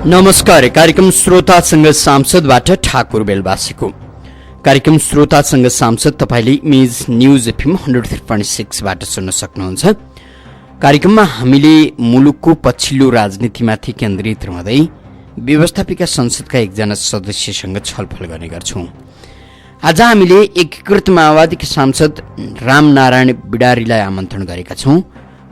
नमस्कार। कार्यक्रम श्रोतासँग सांसदबाट ठाकुर बेलबासीको कार्यक्रम श्रोतासँग सांसद तपाईले इमेज न्यूज एफएम 103.6 सुन्न सक्नुहुन्छ। कार्यक्रममा हामीले मुलुकको पछिल्लो राजनीतिमाथि केन्द्रित रहँदै व्यवस्थापिका संसदका एकजना सदस्यसँग छलफल गर्ने गर्छौं। आज हामीले एकीकृत माओवादीका सांसद रामनारायण बिडारीलाई आमन्त्रण गरेका छौं।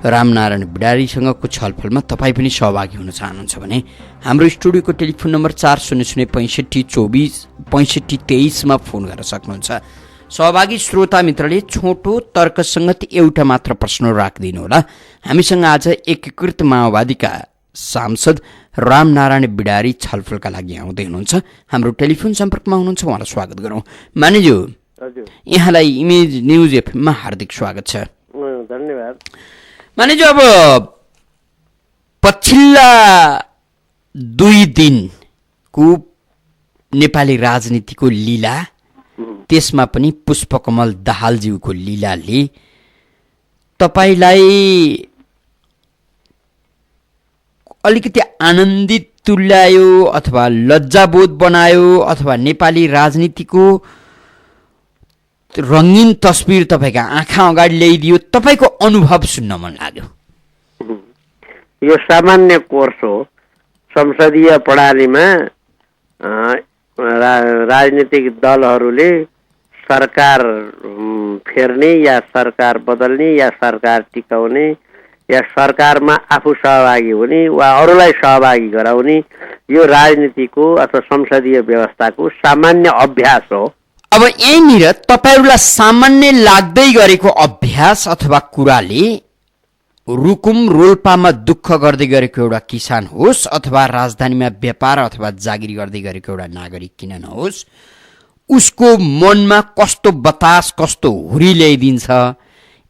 रामनारायण बिडारीसँगको छलफलमा तपाईँ पनि सहभागी हुन चाहनुहुन्छ भने हाम्रो स्टुडियोको टेलिफोन नम्बर 4006256523 मा फोन गर्न सक्नुहुन्छ। सहभागी श्रोता मित्रले छोटो तर्कसंगत एउटा मात्र प्रश्न राखिदिनुहोला। हामीसँग आज एकीकृत माओवादीका सांसद रामनारायण बिडारी छलफलका लागि आउँदै हुनुहुन्छ। हाम्रो टेलिफोन सम्पर्कमा हुनुहुन्छ, उहाँलाई स्वागत गरौँ। मानिज्यू, यहाँलाई इमेज न्यूज एफएममा हार्दिक स्वागत छ। धन्यवाद। मानिज्यू, अब पछिल्ला 2 दिनको नेपाली राजनीतिको लीला, त्यसमा पनि पुष्पकमल दाहालज्यूको लीलाले तपाईलाई अलिकति आनन्दित तुल्यायो अथवा लज्जाबोध बनायो अथवा नेपाली राजनीतिको रंगीन तस्बिर तपाईका आँखा अगाडि ल्याइदियो? तपाईको अनुभव सुन्न मन लाग्यो। यो सामान्य कोर्स हो। संसदीय प्रणालीमा राजनीतिक दलहरूले सरकार फेर्ने या सरकार बदल्ने या सरकार टिकाउने या सरकारमा आफू सहभागी हुने वा अरूलाई सहभागी गराउने यो राजनीतिको अथवा संसदीय व्यवस्थाको सामान्य अभ्यास हो। अब यहीँनिर तपाईहरूलाई सामान्य लाग्दै गरेको अभ्यास अथवा कुराले रुकुम रोल्पामा दुःख गर्दै गरेको एउटा किसान होस् अथवा राजधानीमा व्यापार अथवा जागिर गर्दै गरेको एउटा नागरिक किन नहोस्, उसको मनमा कस्तो बतास, कस्तो हुरी ल्याइदिन्छ।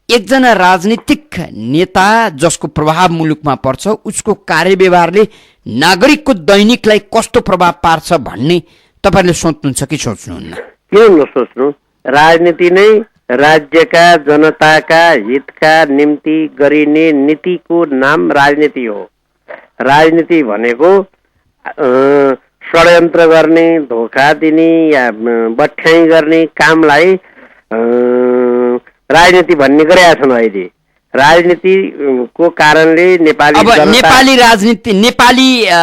एकजना राजनीतिक नेता जसको प्रभाव मुलुकमा पर्छ, उसको कार्यव्यवहारले नागरिकको दैनिकलाई कस्तो प्रभाव पार्छ भन्ने तपाईले सोच्नुहुन्छ कि सोच्नुहुन्न? किन नसोच्नु? राजनीति नै राज्यका जनताका हितका निम्ति गरिने नीतिको नाम राजनीति हो। राजनीति भनेको षड्यन्त्र गर्ने, धोका दिने या बठ्याइ गर्ने कामलाई राजनीति भन्ने गरेका छन्। अहिले राजनीतिको कारणले नेपाली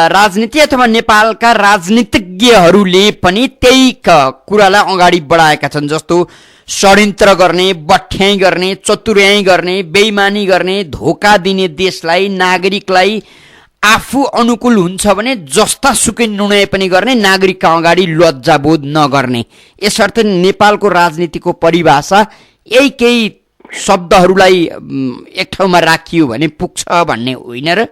राजनीति अथवा नेपालका राजनीतिज्ञहरूले पनि त्यही कुरालाई अगाडि बढाएका छन्। जस्तो षड्यन्त्र गर्ने, बठ्याइ गर्ने, चतुर्याइ गर्ने, बेइमानी गर्ने, धोका दिने, देशलाई नागरिकलाई आफू अनुकूल हुन्छ भने जस्ता सुकै निर्णय पनि गर्ने, नागरिकका अगाडि लज्जाबोध नगर्ने। यसर्थ नेपालको राजनीतिको परिभाषा यही केही शब्दहरूलाई एक ठाउँमा राखियो भने पुग्छ भन्ने होइन र?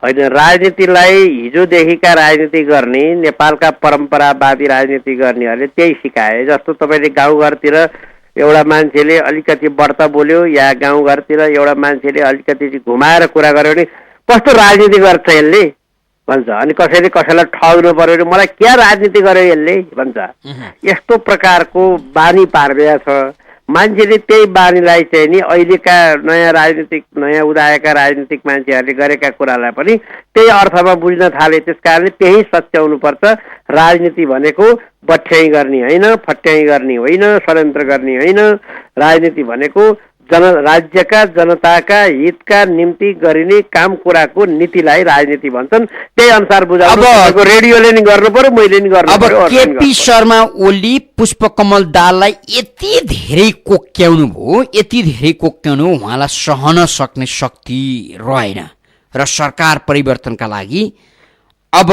होइन, राजनीतिलाई हिजोदेखिका राजनीति गर्ने, नेपालका परम्परावादी राजनीति गर्नेहरूले त्यही सिकाए। जस्तो तपाईँले गाउँघरतिर एउटा मान्छेले अलिकति व्रत बोल्यो या गाउँघरतिर एउटा मान्छेले अलिकति घुमाएर कुरा गर्यो भने कस्तो राजनीति गर्छ यसले भन्छ, अनि कसैले कसैलाई ठग्नु पर्यो भने मलाई क्या राजनीति गर्यो यसले भन्छ। यस्तो प्रकारको बानी पार्दिया छ। मान्छेले त्यही बानीलाई चाहिँ नि अहिलेका नयाँ उदाएका राजनीतिक मान्छेहरूले गरेका कुरालाई पनि त्यही अर्थमा बुझ्न थाले। त्यस कारणले त्यही सच्याउनुपर्छ। राजनीति भनेको बठ्याइ गर्ने होइन, फट्याइ गर्ने होइन, षड्यन्त्र गर्ने होइन। राजनीति भनेको राज्यका जनताका हितका निम्ति गरिने काम कुराको नीतिलाई राजनीति भन्छन्। त्यही अनुसार बुझाउनु रेडियोले नि गर्नु पर्यो, मैले नि गर्नु पर्यो। अब केपी शर्मा ओली पुष्पकमल दाहाललाई यति धेरै कोक्याउनु भयो, यति धेरै कोक्याउनु, उहाँलाई सहन सक्ने शक्ति रहेन र सरकार परिवर्तनका लागि अब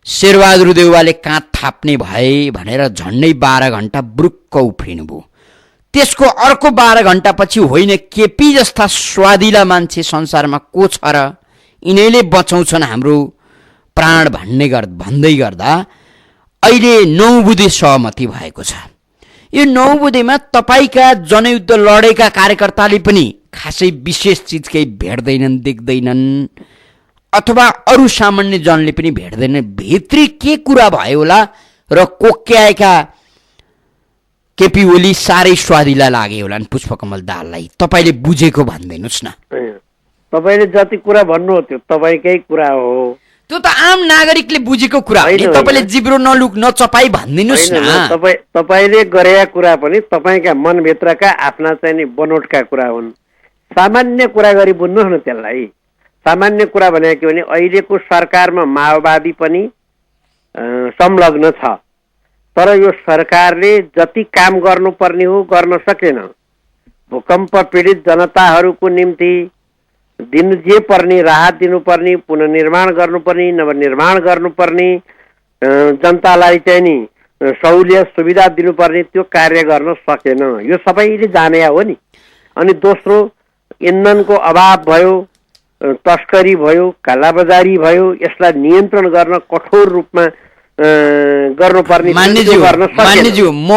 शेरबहादुर देउवाले काँध थाप्ने भए भनेर झन्डै 12 घण्टा ब्रुक्क उफ्रिनु भयो। त्यसको अर्को 12 घण्टापछि होइन केपी जस्ता स्वादिला मान्छे संसारमा को छ र, यिनैले बचाउँछन् हाम्रो प्राण भन्दै गर्दा अहिले 9 बुँदे सहमति भएको छ। यो 9 बुँदेमा तपाईका जनयुद्ध लडेका कार्यकर्ताले पनि खासै विशेष चिज केही भेट्दैनन्, देख्दैनन्, अथवा अरू सामान्य जनले पनि भेट्दैनन्। भित्री के कुरा भयो होला र कोक्याएका केपी ओली साह्रै स्वादिला लागे होला पुष्पकमल दाहाललाई, तपाईले बुझेको भनिदिनुहोस् न। तपाईले जति कुरा भन्नु हो त्यो तपाईकै कुरा हो। त्यो त आम नागरिकले बुझेको कुरा हो नि। तपाईले जिब्रो नलुक नचपाई भनिदिनुस् न। तपाईले गरेका कुरा पनि तपाईका मनभित्रका आफ्ना चाहिँ नि बनोटका कुरा हुन्। सामान्य कुरा गरी बुझ्नुहोस् न त्यसलाई। सामान्य कुरा भनेको के भने अहिलेको सरकारमा माओवादी पनि संलग्न छ, तर यो सरकारले जति काम गर्नुपर्ने हो गर्न सकेन। भूकम्प पीडित जनताहरूको निम्ति दिनु जे पर्ने राहत दिनुपर्ने, पुनर्निर्माण गर्नुपर्ने, नवनिर्माण गर्नुपर्ने, जनतालाई चाहिँ नि सहुलियत सुविधा दिनुपर्ने त्यो कार्य गर्न सकेन। यो सबैले जाने हो नि। अनि दोस्रो, इन्धनको अभाव भयो, तस्करी भयो, कालाबजारी भयो, यसलाई नियन्त्रण गर्न कठोर रूपमा गर्नुपर्ने मान्यज्यू म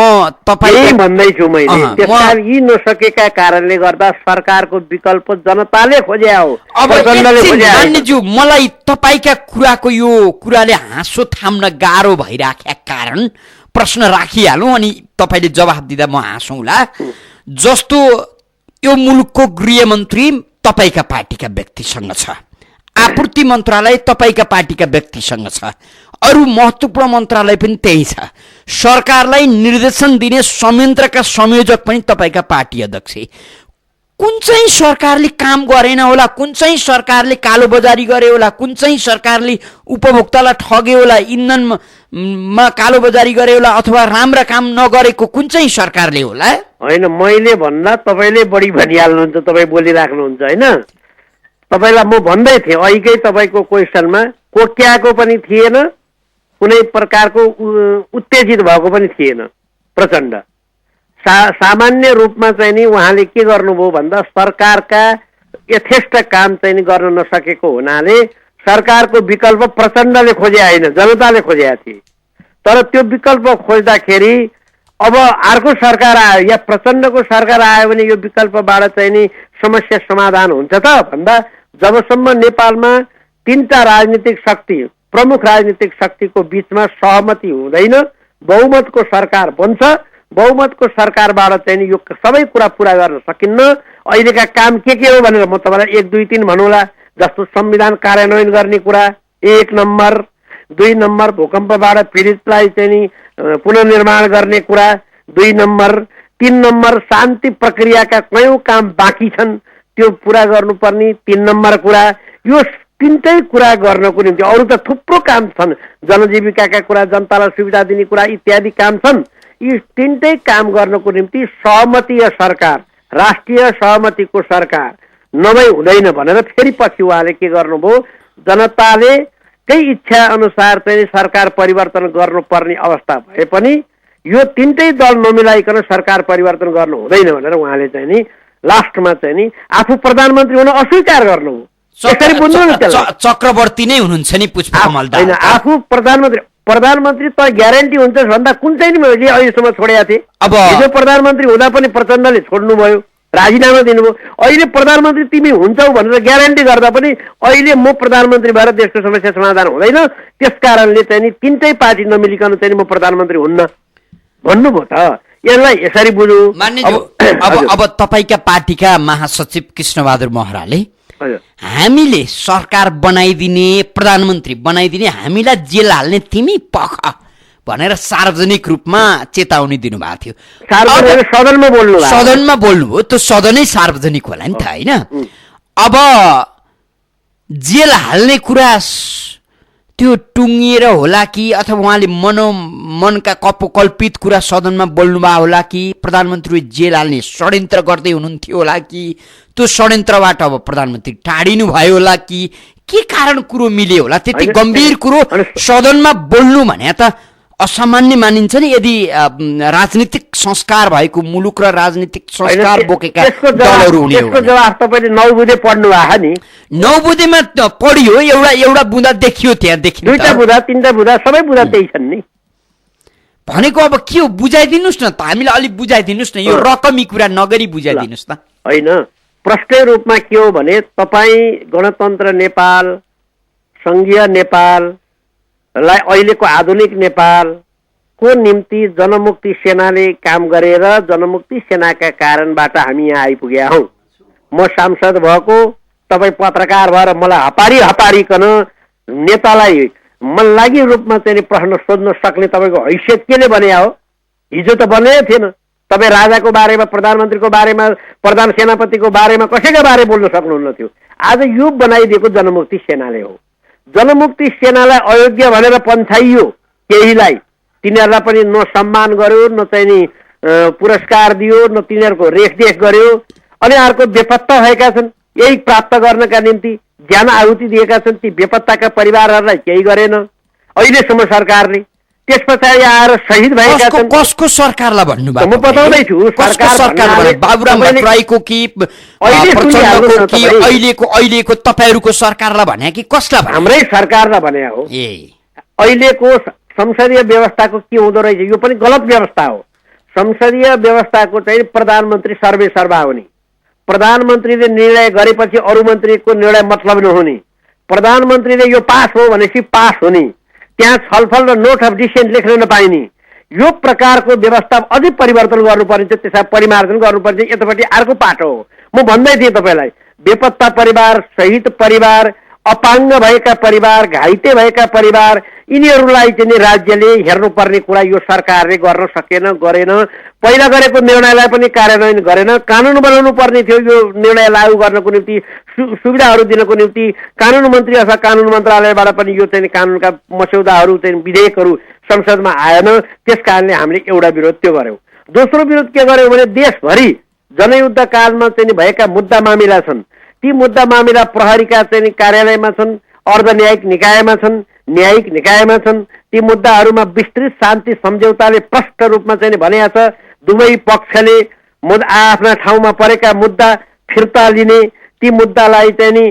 तपाईँ भन्दैछु मैले। त्यसकारण यी नसकेका कारणले गर्दा सरकारको विकल्प जनताले खोज्या हो। मान्यज्यू मलाई तपाईँका कुराको यो कुराले हाँसो थाम्न गाह्रो भइराखेका कारण प्रश्न राखिहालौँ अनि तपाईँले जवाफ दिँदा म हाँसौँला। जस्तो यो मुलुकको गृहमन्त्री तपाईँका पार्टीका व्यक्तिसँग छ, आपूर्ति मन्त्रालय तपाईँका पार्टीका व्यक्तिसँग छ, अरू महत्त्वपूर्ण मन्त्रालय पनि त्यही छ, सरकारलाई निर्देशन दिने संयन्त्रका संयोजक पनि तपाईँका पार्टी अध्यक्ष। कुन चाहिँ सरकारले काम गरेन होला, कुन चाहिँ सरकारले कालोबजारी गरे होला, कुन चाहिँ सरकारले उपभोक्तालाई ठगे होला, इन्धनमा कालोबजारी गरे होला, अथवा राम्रा काम नगरेको कुन चाहिँ सरकारले होला? होइन, मैले भन्दा तपाईँले बढी भनिहाल्नुहुन्छ, तपाईँ बोलिराख्नुहुन्छ होइन। तपाईँलाई म भन्दै थिएँ अहिकै तपाईँको क्वेसनमा, कोक्याएको पनि थिएन, कुनै प्रकारको उत्तेजित भएको पनि थिएन प्रचण्ड। सामान्य रूपमा चाहिँ नि उहाँले के गर्नुभयो भन्दा सरकारका यथेष्ट काम चाहिँ नि गर्न नसकेको हुनाले सरकारको विकल्प प्रचण्डले खोजे होइन, जनताले खोजेका थिए। तर त्यो विकल्प खोज्दाखेरि अब अर्को सरकार आयो या प्रचण्डको सरकार आयो भने यो विकल्पबाट चाहिँ नि समस्या समाधान हुन्छ त भन्दा जबसम्म नेपालमा तीनटा राजनीतिक शक्ति, प्रमुख राजनीतिक शक्तिको बीचमा सहमति हुँदैन, बहुमतको सरकार बन्छ, बहुमतको सरकारबाट चाहिँ नि यो सबै कुरा पुरा गर्न सकिन्न। अहिलेका काम के हो भनेर म तपाईँलाई 1, 2, 3 भनौँला। जस्तो संविधान कार्यान्वयन गर्ने कुरा 1 नम्बर, 2 नम्बर भूकम्पबाट पीडितलाई चाहिँ नि पुनर्निर्माण गर्ने कुरा 2 नम्बर, 3 नम्बर शान्ति प्रक्रियाका कयौं काम बाँकी छन् त्यो पुरा गर्नुपर्ने 3 नम्बर कुरा। यो तीनटै कुरा गर्नको निम्ति अरू त थुप्रो काम छन्, जनजीविकाका कुरा, जनतालाई सुविधा दिने कुरा इत्यादि काम छन्। यी तीनटै काम गर्नको निम्ति सहमतीय सरकार, राष्ट्रिय सहमतिको सरकार नभई हुँदैन भनेर फेरि पछि उहाँले के गर्नुभयो, जनताले केही इच्छा अनुसार चाहिँ सरकार परिवर्तन गर्नुपर्ने अवस्था भए पनि यो तीनटै दल नमिलाइकन सरकार परिवर्तन गर्नु हुँदैन भनेर उहाँले चाहिँ नि लास्टमा चाहिँ नि आफू प्रधानमन्त्री हुन अस्वीकार गर्नुभयो। यसरी बुझ्नु न त्यसलाई। चक्रवर्ती नै हुनुहुन्छ नि पुष्पकमल दाहाल। हैन, आफू प्रधानमन्त्री त ग्यारेन्टी हुन्छ भन्दा कुन चाहिँ मैले अहिलेसम्म छोडेका थिए। अब हिजो प्रधानमन्त्री हुँदा पनि प्रचण्डले छोड्नुभयो, राजीनामा दिनुभयो। अहिले प्रधानमन्त्री तिमी हुन्छौ भनेर ग्यारेन्टी गर्दा पनि अहिले म प्रधानमन्त्री भएर देशको समस्या समाधान हुँदैन, त्यसकारणले चाहिँ नि तीनटै पार्टी नमिलिकन चाहिँ म प्रधानमन्त्री हुन्न भन्नुभयो त। यसलाई यसरी बुझ्नु। अब तपाईका पार्टीका महासचिव कृष्णबहादुर महराले हामीले सरकार बनाइदिने, प्रधानमन्त्री बनाइदिने, हामीलाई जेल हाल्ने तिमी पख भनेर सार्वजनिक रूपमा चेतावनी दिनुभएको थियो। सदनमा बोल्नुभयो, त्यो सदनै सार्वजनिक होला नि त होइन। अब जेल हाल्ने कुरा त्यो टुङ्गिएर होला कि अथवा उहाँले मनका कल्पित कुरा सदनमा बोल्नुभयो होला कि प्रधानमन्त्री जेल हाल्ने षड्यन्त्र गर्दै हुनुहुन्थ्यो होला कि त्यो षड्यन्त्रबाट अब प्रधानमन्त्री टाढिनु भयो होला कि के कारण कुरो मिल्यो होला? त्यति गम्भीर कुरो सदनमा बोल्नु भने त असामान्य मानिन्छ नि। यदि राजनीतिक संस्कार भएको मुलुक र राजनीतिक संस्कार बोकेका दलहरू हुने हो। त्यसको जवाफ तपाईले 9 बुँदे पढ्नु भएको नि। 9 बुँदेमा पढियो, एउटा बुँदा देखियो, त्यहाँ देखियो। 2टा बुँदा 3टा बुँदा सबै बुँदा त्यही छन् नि। भनेको अब के हो बुझाइदिनुस् न त, हामीलाई अलिक बुझाइदिनुस् न, यो रकमी कुरा नगरी बुझाइदिनुस् त। होइन, प्रष्ट रूपमा के हो भने तपाई गणतन्त्र नेपाल, संघीय नेपाल लाई अहिलेको आधुनिक नेपालको निम्ति जनमुक्ति सेनाले काम गरेर जनमुक्ति सेनाका कारणबाट हामी यहाँ आइपुगेका हौँ। म सांसद भएको, तपाईँ पत्रकार भएर मलाई हपारिकन नेतालाई मनलागी रूपमा चाहिँ प्रश्न सोध्न सक्ने तपाईँको हैसियत केले बने हो? हिजो त बनै थिएन। तपाईँ राजाको बारेमा, प्रधानमन्त्रीको बारेमा, प्रधान सेनापतिको बारेमा कसैको बारे बोल्न सक्नुहुन्न थियो। आज यो बनाइदिएको जनमुक्ति सेनाले हो। जनमुक्ति सेनालाई अयोग्य भनेर पन्छाइयो केहीलाई, तिनीहरूलाई पनि न सम्मान गर्यो, न चाहिँ नि पुरस्कार दियो, न तिनीहरूको रेखदेख गर्यो। अनि अर्को बेपत्ता भएका छन्, यही प्राप्त गर्नका निम्ति ज्यान आहुति दिएका छन्, ती बेपत्ताका परिवारहरूलाई केही गरेन अहिलेसम्म सरकारले। त्यस पछाडि आएर शहीद भएका छन्। कसको सरकारलाई भन्नुभएको? म बताउँदैछु। सरकार बाबुराम भट्टराईको कि प्रचण्डको कि अहिलेको तपाईँहरूको सरकारलाई भने कि कसलाई भने? हाम्रै सरकारलाई भने हो। अहिलेको संसदीय व्यवस्थाको के हुँदो रहेछ, यो पनि गलत व्यवस्था हो। संसदीय व्यवस्थाको चाहिँ प्रधानमन्त्री सर्वे सर्वा हुने, प्रधानमन्त्रीले निर्णय गरेपछि अरू मन्त्रीको निर्णय मतलब नहुने, प्रधानमन्त्रीले यो पास हो भनेपछि पास हुने, त्यहाँ छलफल र नोट अफ डिसिसन लेख्न नपाइने, यो प्रकारको व्यवस्था अझै परिवर्तन गर्नुपर्ने थियो। त्यसलाई परिमार्जन गर्नुपर्ने, यतापट्टि अर्को पाटो हो। म भन्दै थिएँ तपाईँलाई, बेपत्ता परिवार, शहीद परिवार, अपाङ्ग भएका परिवार, घाइते भएका परिवार, यिनीहरूलाई चाहिँ राज्यले हेर्नुपर्ने कुरा यो सरकारले गर्न सकेन, गरेन। पहिला गरेको निर्णयलाई पनि कार्यान्वयन गरेन। कानुन बनाउनु पर्ने थियो यो निर्णय लागू गर्नको निम्ति, सुविधाहरू दिनको निम्ति। कानुन मन्त्री अथवा कानुन मन्त्रालयबाट पनि यो चाहिँ कानुनका मस्यौदाहरू चाहिँ विधेयकहरू संसदमा आएन। त्यस कारणले हामीले एउटा विरोध त्यो गर्यौँ। दोस्रो विरोध के गर्यौँ भने देशभरि जनयुद्ध कालमा चाहिँ भएका मुद्दा मामिला छन्। ती मुद्दा मामिला प्रहरीका चाहिँ कार्यालयमा छन्, अर्धन्यायिक निकायमा छन्, न्यायिक निकायमा छन्। ती मुद्दाहरूमा विस्तृत शान्ति सम्झौताले प्रष्ट रूपमा चाहिँ भनेको छ, दुवै पक्षले आफ्ना ठाउँमा परेका मुद्दा फिर्ता लिने, ती मुद्दालाई चाहिँ नि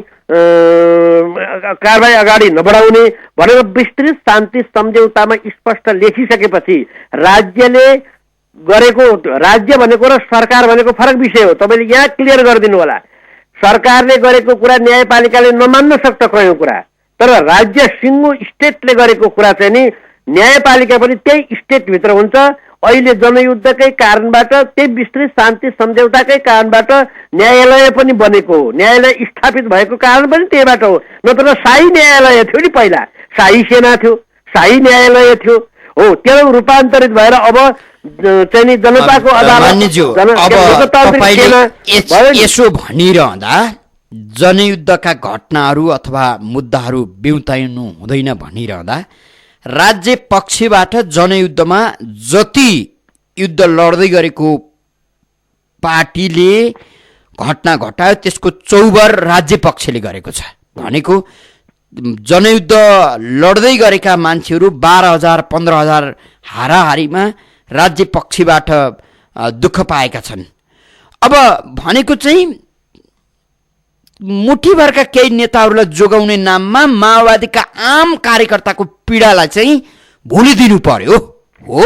कारबाही अगाडि नबढाउने भनेर विस्तृत शान्ति सम्झौतामा स्पष्ट लेखिसकेपछि राज्यले गरेको, राज्य भनेको र सरकार भनेको फरक विषय हो। तपाईँले यहाँ क्लियर गरिदिनु होला। सरकारले गरेको कुरा न्यायपालिकाले नमान्न सक्छ कयौँ कुरा, तर राज्य सिङ्गो स्टेटले गरेको कुरा चाहिँ नि न्यायपालिका पनि त्यही स्टेटभित्र हुन्छ। अहिले जनयुद्धकै कारणबाट, त्यही विस्तृत शान्ति सम्झौताकै कारणबाट न्यायालय पनि बनेको हो। न्यायालय स्थापित भएको कारण पनि त्यहीबाट हो। नत्र शाही न्यायालय थियो नि, पहिला शाही सेना थियो, शाही न्यायालय थियो हो। त्यो रूपान्तरित भएर अब चाहिँ नि जनताको अदालत, यसो भनिरहँदा जनयुद्धका घटनाहरू अथवा मुद्दाहरू बिउताउनु हुँदैन भनिरहँदा राज्य पक्षबाट जनयुद्धमा जति युद्ध लड्दै गरेको पार्टीले घटना घटायो त्यसको चौबर राज्य पक्षले गरेको छ। भनेको जनयुद्ध लड्दै गरेका मान्छेहरू 12,000 15,000 हाराहारीमा राज्य पक्षबाट दुःख पाएका छन्। अब भनेको चाहिँ मुठीभरका केही नेताहरूलाई जोगाउने नाममा माओवादीका आम कार्यकर्ताको पीडालाई चाहिँ भुलिदिनु पर्यो हो।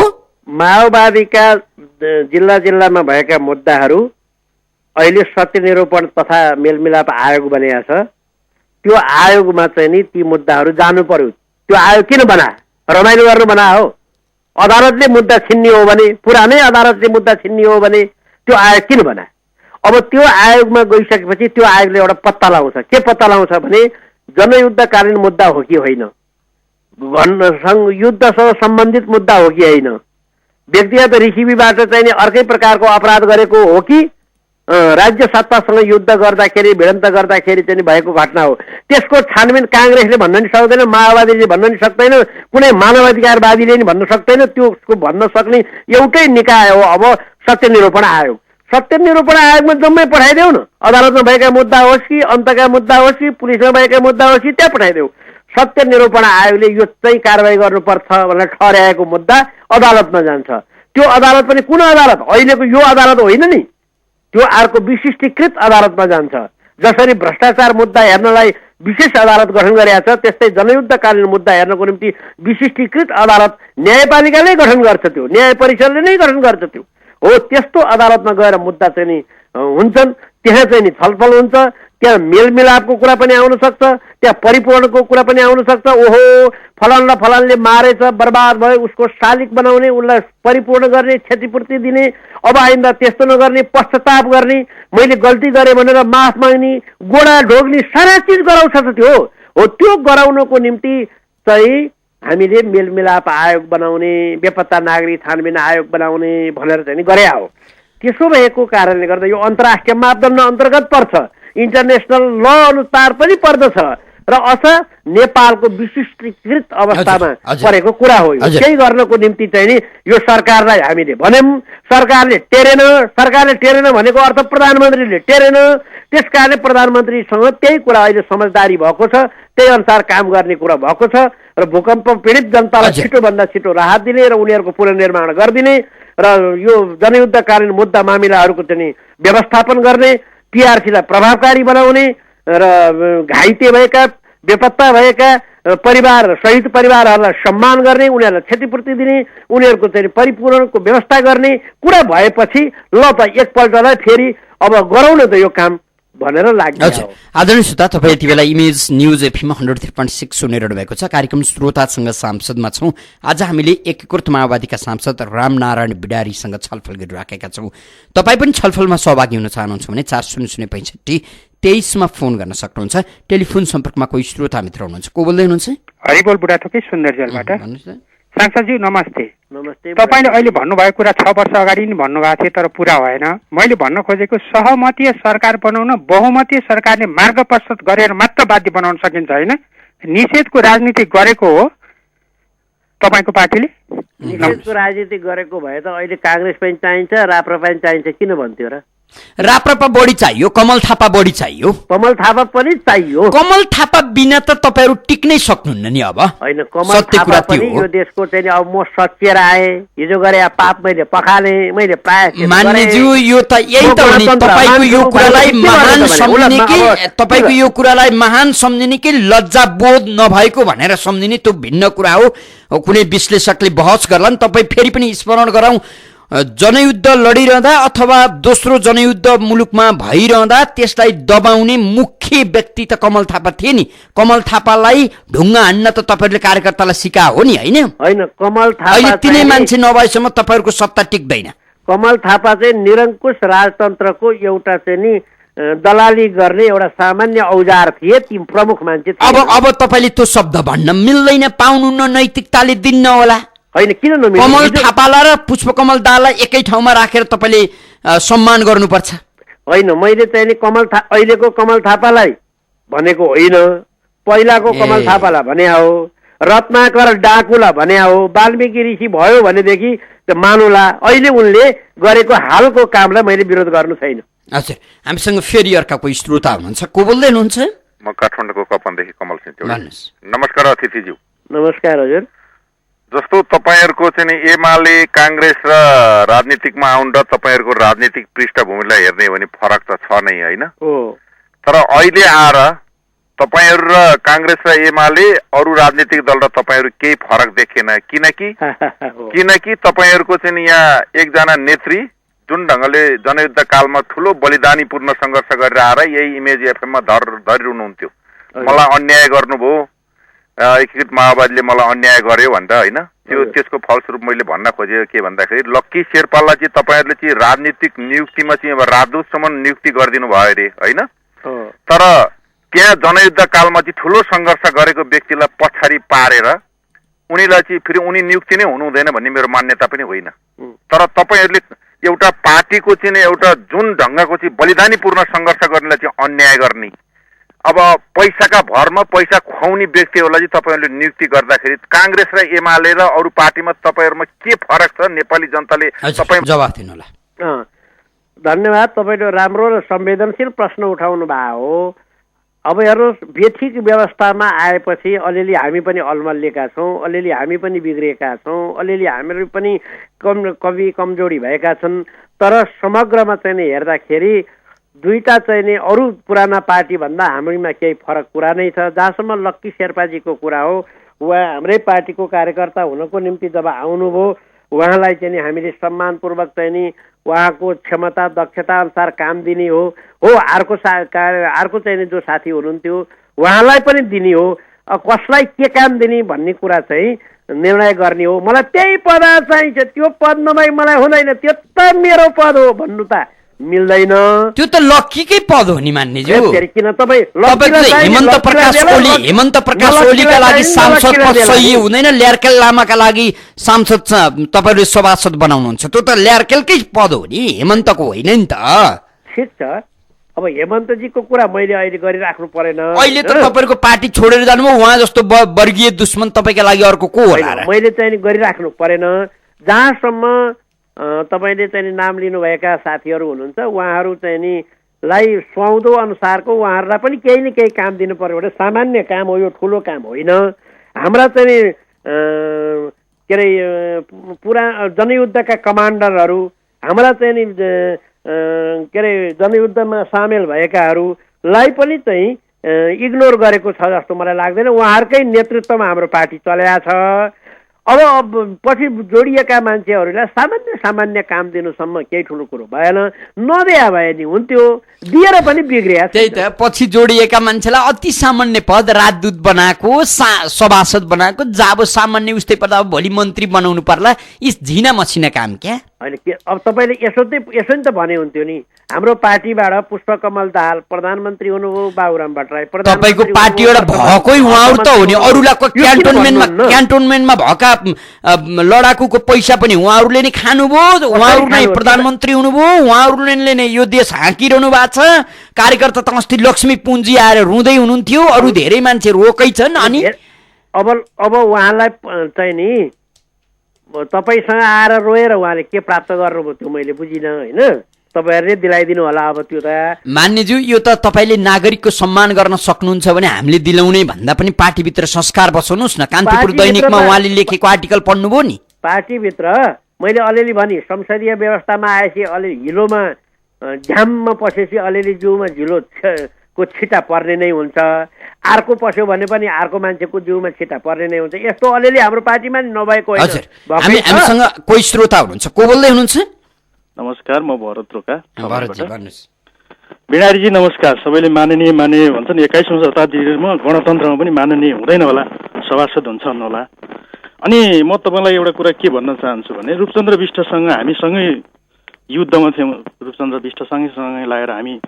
माओवादीका जिल्ला जिल्लामा भएका मुद्दाहरू अहिले सत्यनिरूपण तथा मेलमिलाप आयोग बनेको छ। त्यो आयोगमा चाहिँ नि ती मुद्दाहरू जानु पर्यो। त्यो आयोग किन बना? रमाइलो गर्नु बना हो? अदालतले मुद्दा छिन्ने हो भने, पुरानै अदालतले मुद्दा छिन्ने हो भने त्यो आयोग किन बना? अब त्यो आयोगमा गइसकेपछि त्यो आयोगले एउटा पत्ता लगाउँछ। के पत्ता लगाउँछ भने जनयुद्धकालीन मुद्दा हो कि होइन, युद्धसँग सम्बन्धित मुद्दा हो कि होइन, व्यक्तिगत रिसिभीबाट चाहिँ अर्कै प्रकारको अपराध गरेको हो कि राज्य सत्तासँग युद्ध गर्दाखेरि, भिडन्त गर्दाखेरि चाहिँ भएको घटना हो। त्यसको छानबिन काङ्ग्रेसले भन्न नि सक्दैन, माओवादीले भन्न नि सक्दैन, कुनै मानवाधिकारवादीले नि भन्न सक्दैन। त्यो भन्न सक्ने एउटै निकाय हो अब सत्यनिरूपण आयोग। सत्यनिरूपण आयोगमा जम्मै पठाइदेऊ न। अदालतमा भएका मुद्दा होस् कि अन्तका मुद्दा होस् कि पुलिसमा भएका मुद्दा होस् कि त्यहाँ पठाइदेऊ। सत्यनिरूपण आयोगले यो चाहिँ कारवाही गर्नुपर्छ भनेर ठहर्याएको मुद्दा अदालतमा जान्छ। त्यो अदालत पनि कुन अदालत? अहिलेको यो अदालत होइन नि, त्यो अर्को विशिष्टीकृत अदालतमा जान्छ। जसरी भ्रष्टाचार मुद्दा हेर्नलाई विशेष अदालत गठन गरेका छ, त्यस्तै जनयुद्धकालीन मुद्दा हेर्नको निम्ति विशिष्टीकृत अदालत न्यायपालिकाले गठन गर्छ, त्यो न्याय परिषदले नै गठन गर्छ। त्यो हो, त्यस्तो अदालतमा गएर मुद्दा चाहिँ नि हुन्छन्, त्यहाँ चाहिँ नि छलफल हुन्छ। त्यहाँ मेलमिलापको कुरा पनि आउन सक्छ, त्यहाँ परिपूर्णको कुरा पनि आउन सक्छ। ओहो फलानलाई फलानले मारेछ, बर्बाद भयो, उसको शालिक बनाउने, उसलाई परिपूर्ण गर्ने, क्षतिपूर्ति दिने, अब आइन्दा त्यस्तो नगर्ने, पश्चाताप गर्ने, मैले गल्ती गरेँ भनेर माफ माग्ने, गोडा ढोग्ने, सारा चिज गराउँछ त त्यो। हो त्यो गराउनको निम्ति चाहिँ हामीले मेलमिलाप आयोग बनाउने, बेपत्ता नागरिक छानबिन आयोग बनाउने भनेर चाहिँ नि गरे हो। त्यसो भएको कारणले गर्दा यो अन्तर्राष्ट्रिय मापदण्ड अन्तर्गत पर्छ, इन्टरनेसनल ल अनुसार पनि पर्दछ र अझ नेपालको विशिष्टीकृत अवस्थामा परेको कुरा हो। केही गर्नको निम्ति चाहिँ नि यो सरकारलाई हामीले भन्यौँ, सरकारले टेरेन भनेको अर्थ प्रधानमन्त्रीले टेरेन। त्यस कारणले प्रधानमन्त्रीसँग त्यही कुरा अहिले समझदारी भएको छ, त्यही अनुसार काम गर्ने कुरा भएको छ र भूकम्प पीडित जनतालाई छिटोभन्दा छिटो राहत दिने र उनीहरूको पुनर्निर्माण गरिदिने र यो जनयुद्धकालीन मुद्दा मामिलाहरूको चाहिँ व्यवस्थापन गर्ने, पिआरसीलाई प्रभावकारी बनाउने र घाइते भएका बेपत्ता भएका परिवार शहीद परिवारहरूलाई सम्मान गर्ने, उनीहरूलाई क्षतिपूर्ति दिने, उनीहरूको चाहिँ परिपूरणको व्यवस्था गर्ने कुरा भएपछि ल त एकपल्टलाई फेरि अब गरौँ न त यो काम भनेर लाग्यो। आदरणीय श्रोता, तपाईँ यति बेला इमेज न्युज एफएम 103.6 सुनिरहनु भएको छ। कार्यक्रम श्रोतासँग सांसदमा छौँ। आज हामीले एकीकृत माओवादीका सांसद रामनारायण बिडारीसँग छलफल गरिराखेका छौँ। तपाईँ पनि छलफलमा सहभागी हुन चाहनुहुन्छ भने 4006523मा फोन गर्न सक्नुहुन्छ। टेलिफोन सम्पर्कमा कोही श्रोता मित्र हुनुहुन्छ। को बोल्दै हुनुहुन्छ? हरिबोल बुढाथोकी सुन्दरजलबाट। सांसदज्यू नमस्ते। नमस्ते। तपाईँले अहिले भन्नुभएको कुरा 6 वर्ष अगाडि नै भन्नुभएको थियो, तर पुरा भएन। मैले भन्न खोजेको सहमतीय सरकार बनाउन बहुमतीय सरकारले मार्ग प्रस्तुत गरेर मात्र बाध्य बनाउन सकिन्छ, होइन? निषेधको राजनीति गरेको हो तपाईँको पार्टीले? निषेधको राजनीति गरेको भए त अहिले काङ्ग्रेस पनि चाहिन्छ, राप्रपा पनि चाहिन्छ, किन भन्थ्यो र? राप्रपा बढी चाहियो, कमल थापा बढी चाहियो। कमल थापा पनि चाहियो। कमल थापा बिना त तपाईँहरू टिक्नै सक्नुहुन्न नि। अब होइन, कमल थापा पनि यो देशको चाहिँ अब म सचेर आए, हिजो गरे पाप मैले पखाले, मैले प्रायः मान्यज्यू यो त यही त हो नि। तपाईँको यो कुरालाई महान सम्झिने कि तपाईँको यो कुरालाई महान सम्झिने कि लज्जाबोध नभएको भनेर सम्झिने, त्यो भिन्न कुरा हो। कुनै विश्लेषकले बहस गर्लान्, तपाईँ फेरि पनि स्मरण गराउँ, जनयुद्ध लडिरहँदा अथवा दोस्रो जनयुद्ध मुलुकमा भइरहँदा त्यसलाई दबाउने मुख्य व्यक्ति त कमल थापा थिए नि। कमल थापालाई ढुङ्गा हान्न त तपाईँहरूले कार्यकर्तालाई सिका हो नि, होइन? होइन, कमल थापा अहिले तिनै मान्छे नभएसम्म तपाईँहरूको सत्ता टिक्दैन। कमल थापा चाहिँ निरङ्कुश राजतन्त्रको एउटा चाहिँ नि दलाली गर्ने एउटा सामान्य औजार थिए, ती प्रमुख मान्छे थिए। अब तपाईँले त्यो शब्द भन्न मिल्दैन, पाउनुहुन्न, नैतिकताले दिन्न होला। होइन, किन नमिल्ने? कमल थापालाई र पुष्पकमल दाहाललाई एकै ठाउँमा राखेर तपाईँले सम्मान गर्नुपर्छ। होइन, मैले चाहिँ नि अहिलेको कमल थापालाई भनेको होइन, पहिलाको कमल थापालाई भने हो, रत्नाकर डाकुलाई भने हो, वाल्मीकि ऋषि भयो भनेदेखि मानुला। अहिले उनले गरेको हालको कामलाई मैले विरोध गर्नु छैन। हजुर, हामीसँग फेरि अर्का कोही श्रोता हुनुहुन्छ। को बोल्दै हुनुहुन्छ? म काठमाडौँको कपनदेखि कमल सिंह। नमस्कार अतिथिज्यू। नमस्कार हजुर। जस्तो तपाईँहरूको चाहिँ नि एमाले काङ्ग्रेस र राजनीतिकमा आउन् र तपाईँहरूको राजनीतिक पृष्ठभूमिलाई हेर्ने भने फरक त छ नै, होइन? तर अहिले आएर तपाईँहरू र काङ्ग्रेस र एमाले अरू राजनीतिक दल र तपाईँहरू केही फरक देखेन, किनकि तपाईँहरूको चाहिँ यहाँ एकजना नेत्री जुन ढङ्गले जनयुद्ध कालमा ठुलो बलिदानीपूर्ण सङ्घर्ष गरेर आएर यही इमेज एफएममा धरिरहनुहुन्थ्यो। मलाई अन्याय गर्नुभयो, एकीकृत माओवादीले मलाई अन्याय गर्यो भनेर, होइन? त्यसको फलस्वरूप मैले भन्न खोजेको के भन्दाखेरि लक्की शेर्पालाई चाहिँ तपाईँहरूले चाहिँ राजनीतिक नियुक्तिमा चाहिँ अब राजदूतसम्म नियुक्ति गरिदिनु भयो अरे, होइन? तर त्यहाँ जनयुद्ध कालमा चाहिँ ठुलो सङ्घर्ष गरेको व्यक्तिलाई पछाडि पारेर उनीलाई चाहिँ फेरि उनी नियुक्ति नै हुनु हुँदैन भन्ने मेरो मान्यता पनि होइन। तर तपाईँहरूले एउटा पार्टीको चाहिँ एउटा जुन ढङ्गको चाहिँ बलिदानीपूर्ण सङ्घर्ष गर्नेलाई चाहिँ अन्याय गर्ने, अब पैसाका भरमा पैसा खुवाउने व्यक्तिहरूलाई चाहिँ तपाईँहरूले नियुक्ति गर्दाखेरि काङ्ग्रेस र एमाले र अरू पार्टीमा तपाईँहरूमा के फरक छ? नेपाली जनताले तपाईँ जवाफ दिनु होला। धन्यवाद। तपाईँले राम्रो र संवेदनशील प्रश्न उठाउनु भएको हो। अब हेर्नुहोस्, बेठिक व्यवस्थामा आएपछि अलिअलि हामी पनि अल्मलिएका छौँ, अलिअलि हामी पनि बिग्रिएका छौँ, अलिअलि हामीहरू पनि कमी कमजोरी भएका छन्। तर समग्रमा चाहिँ नि हेर्दाखेरि दुईटा चाहिँ नि अरू पुराना पार्टीभन्दा हामीमा केही फरक कुरा नै छ। जहाँसम्म लक्की शेर्पाजीको कुरा हो, उहाँ हाम्रै पार्टीको कार्यकर्ता हुनको निम्ति जब आउनुभयो, उहाँलाई चाहिँ नि हामीले सम्मानपूर्वक चाहिँ नि उहाँको क्षमता दक्षता अनुसार काम दिने हो। अर्को चाहिँ नि जो साथी हुनुहुन्थ्यो उहाँलाई पनि दिने हो। कसलाई के काम दिने भन्ने कुरा चाहिँ निर्णय गर्ने हो। मलाई त्यही पद चाहिन्छ, त्यो पद नभई मलाई हुँदैन, त्यो त मेरो पद हो भन्नु त मिल्दैन। त्यो त लक्कीकै पद हो नि मान्नेज्यू। फेरि किन तपाईँ हेमन्त प्रकाश ओलीका लागि सांसद पद सही हुँदैन, ल्यार्केल लामाका लागि सांसद तपाईँले सभासद बनाउनुहुन्छ, त्यो त ल्यार्केलकै पद हो नि, हेमन्तको होइन नि त। ठिक छ, अब हेमन्तजीको कुरा मैले अहिले गरिराख्नु परेन। अहिले त तपाईँको पार्टी छोडेर जानुभयो, उहाँ जस्तो वर्गीय दुश्मन तपाईँका लागि अर्को को होला? मैले चाहिँ गरिराख्नु परेन। जहाँसम्म तपाईँले चाहिँ नाम लिनुभएका साथीहरू हुनुहुन्छ, उहाँहरू चाहिँ नि लाई सुहाउँदो अनुसारको उहाँहरूलाई पनि केही न केही काम दिनु पर्यो भने सामान्य काम हो, यो ठुलो काम होइन। हाम्रा चाहिँ के अरे पुरा जनयुद्धका कमान्डरहरू, हाम्रा चाहिँ नि के अरे जनयुद्धमा सामेल भएकाहरूलाई पनि चाहिँ इग्नोर गरेको छ जस्तो मलाई लाग्दैन। उहाँहरूकै नेतृत्वमा हाम्रो पार्टी चलेको छ। अब पछि जोडिएका मान्छेहरूलाई सामान्य काम दिनुसम्म केही ठुलो कुरो भएन। नदिया भए नि हुन्थ्यो, दिएर पनि बिग्रिया। त्यही त, पछि जोडिएका मान्छेलाई अति सामान्य पद, राजदूत बनाएको, सभासद बनाएको, जब सामान्य उस्तै पर्दा अब भोलि मन्त्री बनाउनु पर्ला, इस झिना मसिना काम क्या। होइन के अब तपाईँले यसो नि त भने हुन्थ्यो नि, हाम्रो पार्टीबाट पुष्पकमल दाहाल प्रधानमन्त्री हुनुभयो, बाबुराम भट्टराई तपाईँको पार्टीबाट भएकै उहाँहरू त हो नि, अरूलाई क्यान्टोनमेन्टमा भएका लडाकुको पैसा पनि उहाँहरूले नै खानुभयो, उहाँहरू नै प्रधानमन्त्री हुनुभयो, उहाँहरूले नै यो देश हाँकिरहनु भएको छ। कार्यकर्ता त अस्ति लक्ष्मी पुन्जी आएर रुँदै हुनुहुन्थ्यो, अरू धेरै मान्छे रोकै छन्। अनि अब उहाँलाई चाहिँ नि तपाईँसँग आएर रोएर उहाँले के प्राप्त गर्नुभयो त्यो मैले बुझिनँ होइन। तपाईँहरूले दिलाइदिनु होला अब त्यो त। मान्यज्यू, यो त तपाईँले नागरिकको सम्मान गर्न सक्नुहुन्छ भने हामीले दिलाउने भन्दा पनि पार्टीभित्र संस्कार बसाउनुहोस् न। कान्तिपुर दैनिकमा उहाँले लेखेको आर्टिकल पढ्नुभयो नि। पार्टीभित्र मैले अलिअलि भने संसदीय व्यवस्थामा आएपछि अलिअलि हिलोमा झ्याममा पसेपछि अलिअलि जिउमा को छिटा पर्ने नै हुन्छ। अर्को पस्यो भने पनि अर्को मान्छेको जिउमा छिटा पर्ने नै हुन्छ। यस्तो अलिअलि हाम्रो पार्टीमा नि नभएको होइन। हामीसँग कोही श्रोता हुनुहुन्छ, को बोल्दै हुनुहुन्छ? नमस्कार, म भरत रोका। भरतजी भन्नुहोस्। बिनारीजी नमस्कार। सबैले माननीय भन्छ नि, 21औं शताब्दीमा गणतन्त्रमा पनि माननीय हुँदैन होला, सभासद हुन्छन् होला। अनि म तपाईँलाई एउटा कुरा के भन्न चाहन्छु भने, रूपचन्द्र विष्टसँग हामी सँगै युद्धमा थियौँ, रूपचन्द्र विष्ट सँगै लागेर हामी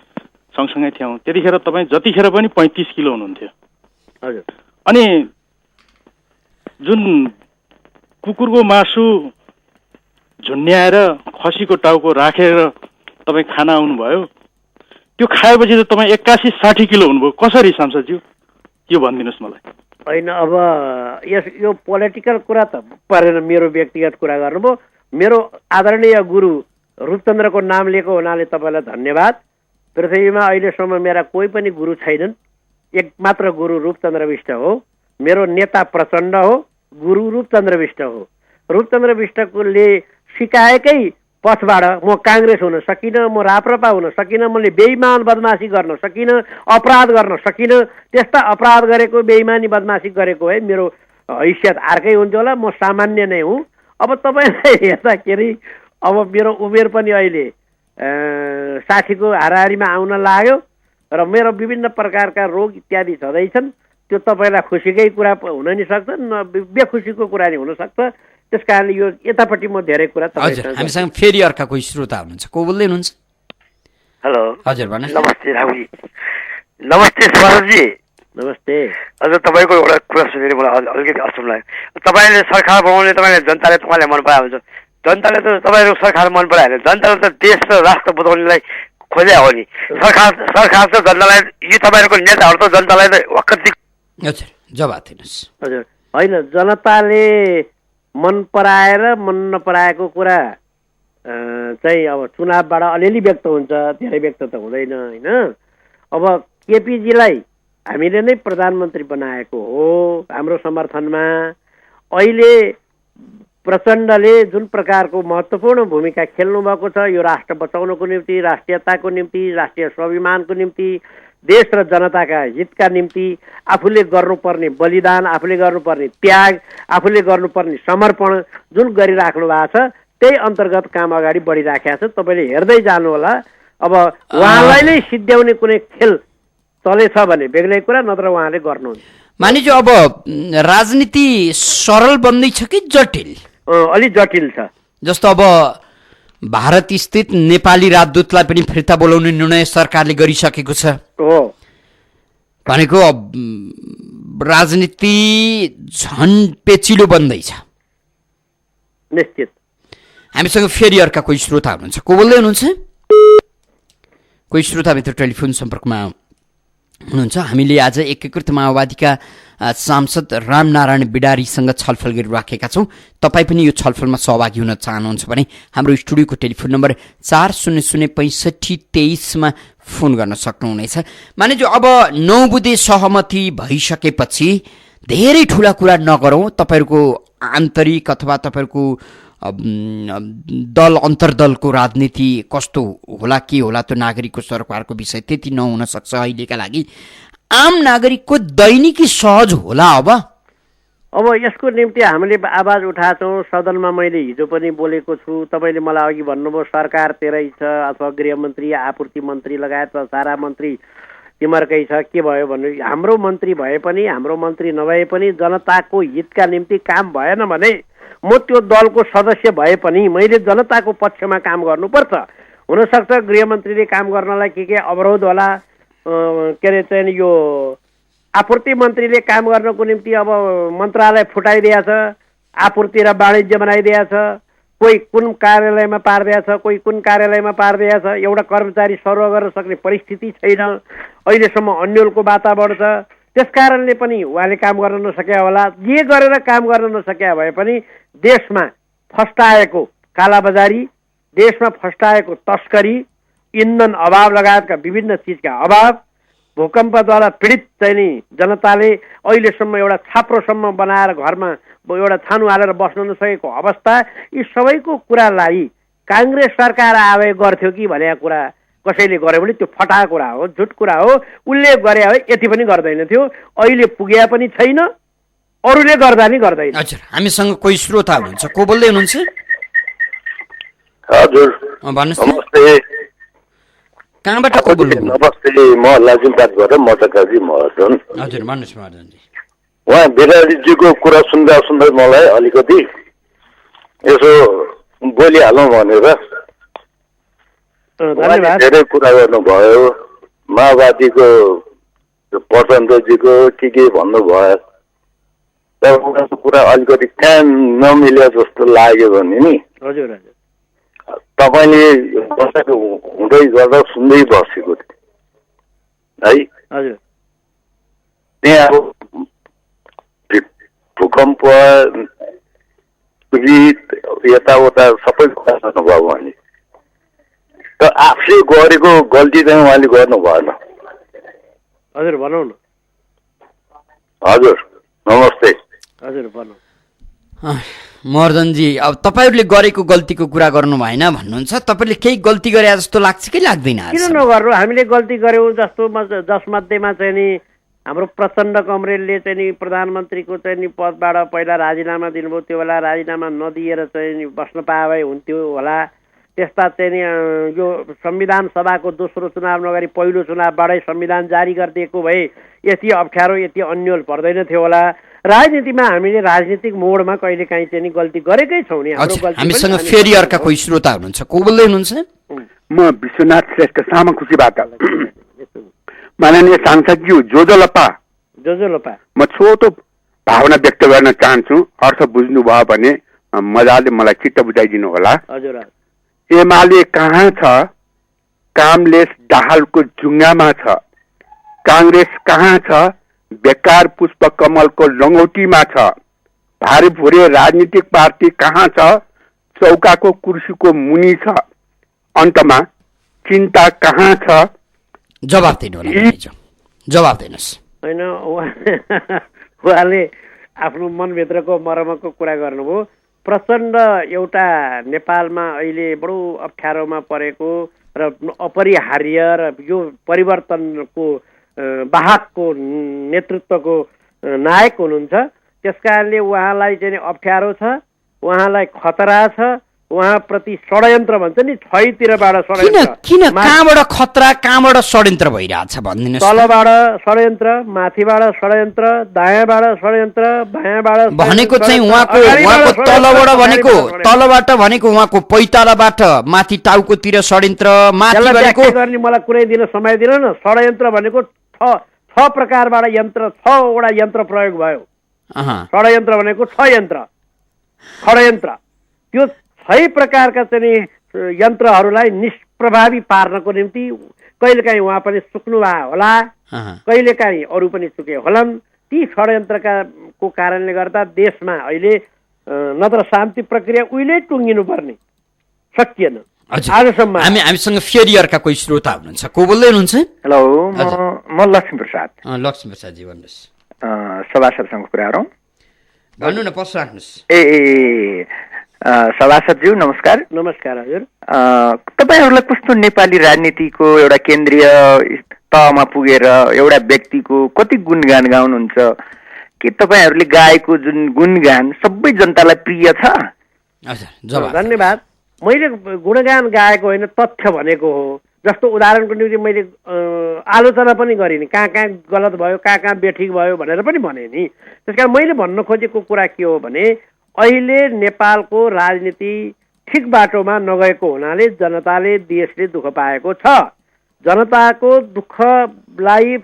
सँगसँगै थियौँ। त्यतिखेर तपाईँ जतिखेर पनि 35 किलो हुनुहुन्थ्यो। हजुर। अनि जुन कुकुरको मासु झुन्ड्याएर खसीको टाउको राखेर तपाईँ खाना आउनुभयो, त्यो खाएपछि त तपाईँ 81-60 किलो हुनुभयो। कसरी सांसदज्यू, यो भनिदिनुहोस् मलाई। होइन, अब यो पोलिटिकल कुरा त परेन, मेरो व्यक्तिगत कुरा गर्नुभयो। मेरो आदरणीय गुरु रूपचन्द्रको नाम लिएको हुनाले तपाईँलाई धन्यवाद। पृथ्वीमा अहिलेसम्म मेरा कोही पनि गुरु छैनन्, एकमात्र गुरु रूपचन्द्र विष्ट हो। मेरो नेता प्रचण्ड हो, गुरु रूपचन्द्र विष्ट हो। रूपचन्द्र विष्टले सिकाएकै पछबाट म काङ्ग्रेस हुन सकिनँ, म राप्रपा हुन सकिनँ, मैले बेइमान बदमासी गर्न सकिनँ, अपराध गर्न सकिनँ। त्यस्ता अपराध गरेको, बेइमानी बदमासी गरेको है मेरो हैसियत अर्कै हुन्थ्यो होला। म सामान्य नै हुँ। अब तपाईँलाई हेर्दाखेरि अब मेरो उमेर पनि अहिले 60 को हाराहारीमा आउन लाग्यो र मेरो विभिन्न प्रकारका रोग इत्यादि छँदैछन्। त्यो तपाईँलाई खुसीकै कुरा हुन नि सक्छ, बेखुसीको कुरा नि हुनसक्छ। त्यस कारणले यो यतापट्टि म धेरै कुरा तपाईँसँग। हामीसँग फेरि अर्का कोही श्रोता हुनुहुन्छ, को बोल्दै हुनुहुन्छ? हेलो। हजुर भन्नुहोस्। नमस्ते राहुलजी। नमस्ते सुभाषजी। नमस्ते। हजुर, तपाईँको एउटा कुरा सुनेर मलाई अलिकति अचम्म लाग्यो। तपाईँले सरकार बनाउने, जनताले तपाईँलाई मन परायो हुन्छ। जनताले त तपाईँको सरकार मन परायो भने जनताले त देश र राष्ट्र बचाउनेलाई खोज्या हो नि। सरकार त जनतालाई, यो तपाईँहरूको नेताहरू त जनतालाई त वखत। हजुर, जवाब दिनुहोस्। हजुर, होइन, जनताले मन पराएर मन नपराएको कुरा चाहिँ अब चुनावबाट अलिअलि व्यक्त हुन्छ, धेरै व्यक्त त हुँदैन होइन। अब केपीजीलाई हामीले नै प्रधानमन्त्री बनाएको हो हाम्रो समर्थनमा। अहिले प्रचण्डले जुन प्रकारको महत्त्वपूर्ण भूमिका खेल्नु भएको छ यो राष्ट्र बचाउनको निम्ति, राष्ट्रियताको निम्ति, राष्ट्रिय स्वाभिमानको निम्ति, देश र जनताका हितका निम्ति आफूले गर्नुपर्ने बलिदान, आफूले गर्नुपर्ने त्याग, आफूले गर्नुपर्ने समर्पण जुन गरिराख्नु भएको छ त्यही अन्तर्गत काम अगाडि बढिराखेको छ। तपाईँले हेर्दै जानुहोला। अब उहाँलाई नै सिद्ध्याउने कुनै खेल चलेछ भने बेग्लै कुरा, नत्र उहाँले गर्नुहुन्छ। मानिज्यू, अब राजनीति सरल बन्दैछ कि जटिल? अलि जटिल छ। जस्तो अब भारत स्थित नेपाली राजदूतलाई पनि फिर्ता बोलाउने निर्णय सरकारले गरिसकेको छ हो भनेको राजनीति झन पेचिलो बन्दैछ। निश्चित। हामीसँग फेरि अर्का कोही श्रोता हुनुहुन्छ। को बोल्दै हुनुहुन्छ? कोही श्रोता मित्र टेलिफोन सम्पर्कमा हुनुहुन्छ। हामीले आज एकीकृत माओवादीका सांसद रामनारायण बिडारीसँग छलफल गरिराखेका छौँ। तपाईँ पनि यो छलफलमा सहभागी हुन चाहनुहुन्छ भने हाम्रो स्टुडियोको टेलिफोन नम्बर 40065323 फोन गर्न सक्नुहुनेछ। मानिज अब 9 बुँदे सहमति भइसकेपछि धेरै ठुला कुरा नगरौँ। तपाईँहरूको आन्तरिक अथवा तपाईँहरूको दल अन्तर्दलको राजनीति कस्तो होला के होला त्यो नागरिकको सरकारको विषय त्यति नहुन सक्छ अहिलेका लागि। आम नागरिकको दैनिकी सहज होला। अब यसको निम्ति हामीले आवाज उठाएको छौँ। सदनमा मैले हिजो पनि बोलेको छु। तपाईँले मलाई अघि भन्नुभयो सरकार तेरै छ अथवा गृहमन्त्री आपूर्ति मन्त्री लगायत सारा मन्त्री तिमीहरूकै छ के भयो भने हाम्रो मन्त्री भए पनि हाम्रो मन्त्री नभए पनि जनताको हितका निम्ति काम भएन भने म त्यो दलको सदस्य भए पनि मैले जनताको पक्षमा काम गर्नुपर्छ। हुनसक्छ गृहमन्त्रीले काम गर्नलाई के अवरोध होला, के अरे चाहिँ यो आपूर्ति मन्त्रीले काम गर्नको निम्ति अब मन्त्रालय फुटाइदिएछ, आपूर्ति र वाणिज्य बनाइदिएछ, कोही कुन कार्यालयमा पारिदिएछ कोही कुन कार्यालयमा पारिदिएछ। एउटा कर्मचारी सर्व गर्न सक्ने परिस्थिति छैन, अहिलेसम्म अन्यलको वातावरण छ। त्यस कारणले पनि उहाँले काम गर्न नसके होला। जे गरेर काम गर्न नसके भए पनि देशमा फस्टाएको कालाबजारी, देशमा फस्टाएको तस्करी, इन्धन अभाव लगायतका विभिन्न चिजका अभाव, भूकम्पद्वारा पीडित चाहिँ नि जनताले अहिलेसम्म एउटा छाप्रोसम्म बनाएर घरमा एउटा छानु हालेर बस्न नसकेको अवस्था, यी सबैको कुरालाई काङ्ग्रेस सरकार आए गर्थ्यो कि भन्ने कुरा कसैले गर्यो भने त्यो फटा कुरा हो, झुट कुरा हो। उसले गरे हो यति पनि गर्दैन थियो, अहिले पुगे पनि छैन, अरूले गर्दा नि गर्दैन। हजुर, हामीसँग कोही श्रोता हुनुहुन्छ। को बोल्दै हुनुहुन्छ? हजुर भन्नुहोस्। नमस्ते। कहाँबाट को बोल्नु? नमस्ते, म लाजिमबादबाट मदकाजी महर्जन। हजुर भन्नुहोस् महर्जनजी। उहाँ बिरारीजीको कुरा सुन्दा सुन्दै मलाई अलिकति यसो बोलिहालौँ भनेर धेरै कुरा गर्नुभयो। माओवादीको प्रचण्डजीको के भन्नुभयो, तर उहाँको कुरा अलिकति कहाँ नमिले जस्तो लाग्यो भने नि हजुर हजुर तपाईँले हुँदै गर्दा सुन्दै बसेको थिएँ है। हजुर त्यहाँ अब भूकम्प यताउता सबै कुरा गर्नुभयो भने त आफूले गरेको गल्ती चाहिँ उहाँले गर्नु भएन। हजुर भनौँ न। हजुर नमस्ते। हजुर भनौँ। महर्जनजी, अब तपाईँहरूले गरेको गल्तीको कुरा गर्नु भएन भन्नुहुन्छ। तपाईँले केही गल्ती गरे जस्तो लाग्छ कि लाग्दैन? किन नगर्नु, हामीले गल्ती गऱ्यौँ जस्तो जसमध्येमा चाहिँ नि हाम्रो प्रचण्ड कमरेडले चाहिँ नि प्रधानमन्त्रीको चाहिँ नि पदबाट पहिला राजीनामा दिनुभयो। त्यो बेला राजीनामा नदिएर चाहिँ नि बस्न पाए भए हुन्थ्यो होला। त्यस्ता चाहिँ नि यो संविधान सभाको दोस्रो चुनाव नगरी पहिलो चुनावबाटै संविधान जारी गरिदिएको भए यति अप्ठ्यारो यति अन्यल पर्दैन थियो होला। राजनीतिमा हामीले राजनीतिक मोडमा कहिलेकाहीँ चाहिँ नि गल्ती गरेकै छौँ नि। हामीसँग फेरि अर्का कोही श्रोता हुनुहुन्छ। को बोल्दै हुनुहुन्छ? म विश्वनाथ श्रेष्ठ सामाखुसीबाट। माननीय सांसदज्यू जोजोलपा म छोटो भावना व्यक्त गर्न चाहन्छु। अर्थ बुझ्नुभयो भने मजाले मलाई चित्त बुझाइदिनु होला। हजुर। एमाले कहाँ छ? कामलेस दाहालको जुङ्गामा छ। काङ्ग्रेस कहाँ छ? बेकार पुष्पकमलको लङ्गौटीमा छ। भारी भुरे राजनीतिक पार्टी कहाँ छ? चौकाको कुर्सीको मुनि छ। अन्तमा चिन्ता कहाँ छ? जवाब दिनु होला। जवाब दिनुहोस्। होइन, उहाँले आफ्नो मनभित्रको मर्मको कुरा गर्नुभयो। प्रचण्ड एउटा नेपालमा अहिले बडो अप्ठ्यारोमा परेको र अपरिहार्य र यो परिवर्तनको वाहकको नेतृत्वको नायक हुनुहुन्छ। त्यस कारणले उहाँलाई चाहिँ अप्ठ्यारो छ, उहाँलाई खतरा छ, उहाँप्रति षड्यन्त्र भन्छ नि, छैतिरबाट किन षड्यन्त्र, कहाँबाट खतरा कहाँबाट षड्यन्त्र भइरहेछ भनिदिनुहोस्। तलबाट षड्यन्त्र, माथिबाट षड्यन्त्र, दायाँबाट षड्यन्त्र, बायाँबाट भनेको चाहिँ उहाँको तलबाट भनेको उहाँको पैतालाबाट माथि टाउकोतिर षड्यन्त्र, माथि भनेको गर्ने मलाई कुनै दिन समय दिन न। षड्यन्त्र भनेको छ प्रकारबाट यन्त्र, 6वटा यन्त्र प्रयोग भयो। षड्यन्त्र भनेको 6 यन्त्र, षड्यन्त्र। त्यो 6 प्रकारका चाहिँ यन्त्रहरूलाई निष्प्रभावी पार्नको निम्ति कहिलेकाहीँ उहाँ पनि चुक्नु भएको होला, कहिलेकाहीँ अरू पनि चुके होलान्। ती षड्यन्त्रको कारणले गर्दा देशमा अहिले नत्र शान्ति प्रक्रिया उहिले टुङ्गिनु पर्ने सकिएन आजसम्म। हामीसँग फेरि अर्का कोही श्रोता हुनुहुन्छ, को बोल्दै हुनुहुन्छ? हेलो, म लक्ष्मी प्रसाद। लक्ष्मी प्रसादजी भन्नुहोस्। सभासदसँग कुरा गरौँ? भन्नु न, पस राख्नुहोस्। सभासदज्यू नमस्कार। नमस्कार हजुर। तपाईँहरूलाई कस्तो नेपाली राजनीतिको एउटा केन्द्रीय तहमा पुगेर एउटा व्यक्तिको कति गुणगान गाउनुहुन्छ? के तपाईँहरूले गाएको जुन गुणगान सबै जनतालाई प्रिय छ? धन्यवाद। मैले गुणगान गाएको होइन, तथ्य भनेको हो। जस्तो उदाहरणको निम्ति मैले आलोचना पनि गरेँ नि, कहाँ कहाँ गलत भयो, कहाँ कहाँ बेठिक भयो भनेर पनि भने नि। त्यसकारण मैले भन्न खोजेको कुरा के हो भने अहिले नेपालको राजनीति ठिक बाटोमा नगएको हुनाले जनताले, देशले दुःख पाएको छ। जनताको दुःखलाई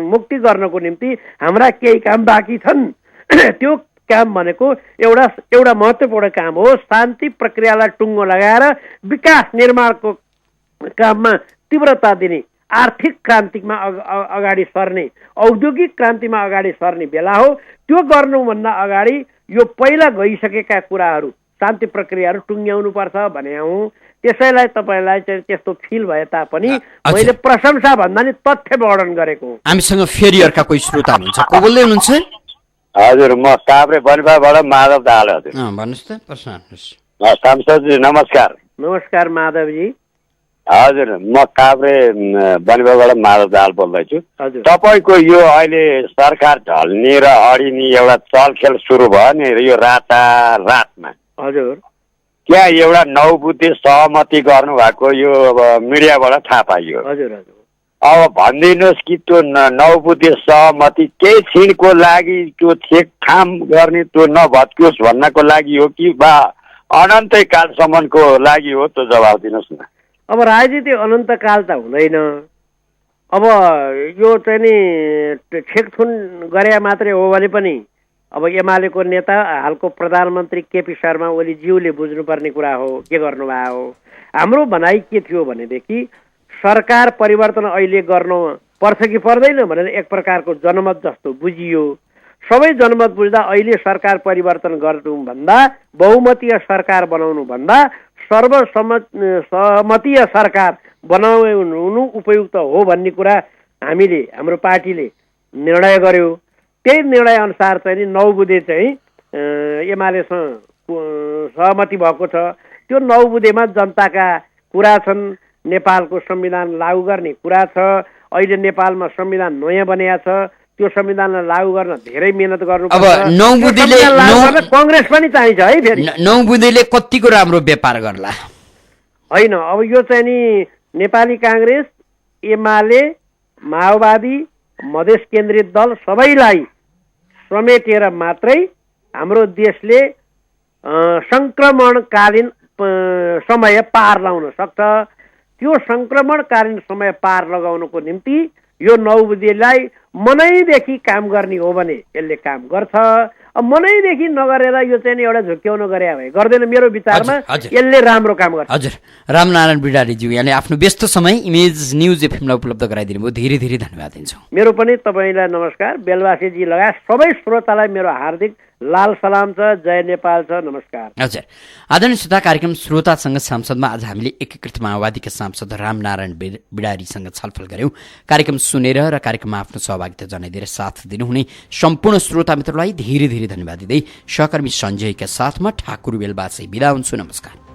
मुक्ति गर्नको निम्ति हाम्रा केही काम बाँकी छन्। त्यो काम भनेको एउटा महत्त्वपूर्ण काम हो, शान्ति प्रक्रियालाई टुङ्गो लगाएर विकास निर्माणको काममा तीव्रता दिने, आर्थिक क्रान्तिमा अगाडि सर्ने, औद्योगिक क्रान्तिमा अगाडि सर्ने बेला हो। त्यो गर्नुभन्दा अगाडि यो पहिला गइसकेका कुराहरू, शान्ति प्रक्रियाहरू टुङ्ग्याउनुपर्छ भने हौँ। त्यसैलाई तपाईँलाई चाहिँ त्यस्तो फिल भए तापनि मैले प्रशंसा भन्दा नि तथ्य वर्णन गरेको हो। हामीसँग फेरि अर्का कोही श्रोता हुनुहुन्छ, को बोल्दै हुनुहुन्छ? हजुर, म काभ्रे बनपाबाट माधव दाहाल। हजुर भन्नुहोस् त, प्रश्न राख्नुहोस्। सांसदजी नमस्कार। नमस्कार माधवजी। हजुर, म काभ्रे बनपाबाट माधव दाहाल बोल्दैछु। तपाईँको यो अहिले सरकार ढल्ने र अडिने एउटा चलखेल सुरु भयो नि यो रातारातमा। हजुर, त्यहाँ एउटा नौबुद्धे सहमति गर्नुभएको यो मिडियाबाट थाहा पाइयो। हजुर हजुर। अब भनिदिनुहोस् कि त्यो नौबुद्धे सहमति केही क्षणको लागि त्यो छेकथाम गर्ने, त्यो नभत्कियोस् भन्नको लागि हो कि बा अनन्तै कालसम्मको लागि हो? त्यो जवाब दिनुहोस् न। अब राजनीति अनन्तकाल त हुँदैन। अब यो चाहिँ नि छेकथुन गरे मात्रै हो भने पनि अब एमालेको नेता हालको प्रधानमन्त्री केपी शर्मा ओलीज्यूले बुझ्नुपर्ने कुरा हो, के गर्नुभयो हो। हाम्रो भनाइ के थियो भनेदेखि सरकार परिवर्तन अहिले गर्नु पर्छ कि पर्दैन भनेर एक प्रकारको जनमत जस्तो बुझियो। सबै जनमत बुझ्दा अहिले सरकार परिवर्तन गर्नुभन्दा, बहुमतीय सरकार बनाउनुभन्दा सहमतीय सरकार बनाउनु उपयुक्त हो भन्ने कुरा हामीले, हाम्रो पार्टीले निर्णय गर्यो। त्यही निर्णय अनुसार चाहिँ नि 9 बुँदे चाहिँ एमालेसँग सहमति भएको छ। त्यो 9 बुँदेमा जनताका कुरा छन्, नेपालको संविधान लागू गर्ने कुरा छ। अहिले नेपालमा संविधान नयाँ बनिएको छ, त्यो संविधानलाई लागू गर्न धेरै मेहनत गर्नु पर्छ। अब 9 बुँदेले कांग्रेस पनि चाहिन्छ है। फेरि 9 बुँदेले कतिको राम्रो व्यापार गर्ला होइन। अब यो चाहिँ नि नेपाली कांग्रेस, एमाले, माओवादी, मधेस केन्द्रित दल सबैलाई समेटेर मात्रै हाम्रो देशले संक्रमणकालीन समय पार लगाउन सक्छ। त्यो संक्रमणकालीन समय पार लगाउनको निम्ति यो 9 बुँदेलाई मनैदेखि काम गर्ने हो भने यसले काम गर्छ। अब मनैदेखि नगरेर यो चाहिँ एउटा झुक्क्याउन गरे भए गर्दैन। मेरो विचारमा यसले राम्रो काम गर्छ। हजुर, रामनारायण बिडारीज्यू, यहाँले आफ्नो व्यस्त समय इमेज न्युज एफएमलाई उपलब्ध गराइदिनु भयो, धेरै धेरै धन्यवाद दिन्छौँ। मेरो पनि तपाईँलाई नमस्कार। बेलवासीजी लगायत सबै श्रोतालाई मेरो हार्दिक लाल सलाम छ। जय नेपाल छ। नमस्कार। हजुर, आदरणीय श्रोता, कार्यक्रम श्रोतासँग सांसदमा आज हामीले एकीकृत माओवादीका सांसद रामनारायण बिडारीसँग छलफल गऱ्यौँ। कार्यक्रम सुनेर र कार्यक्रममा आफ्नो सहभागिता जनाइदिएर साथ दिनुहुने सम्पूर्ण श्रोता मित्रलाई धेरै धेरै धन्यवाद दिँदै सहकर्मी सञ्जयका साथमा ठाकुर बेलबासी बिदा हुन्छु। नमस्कार।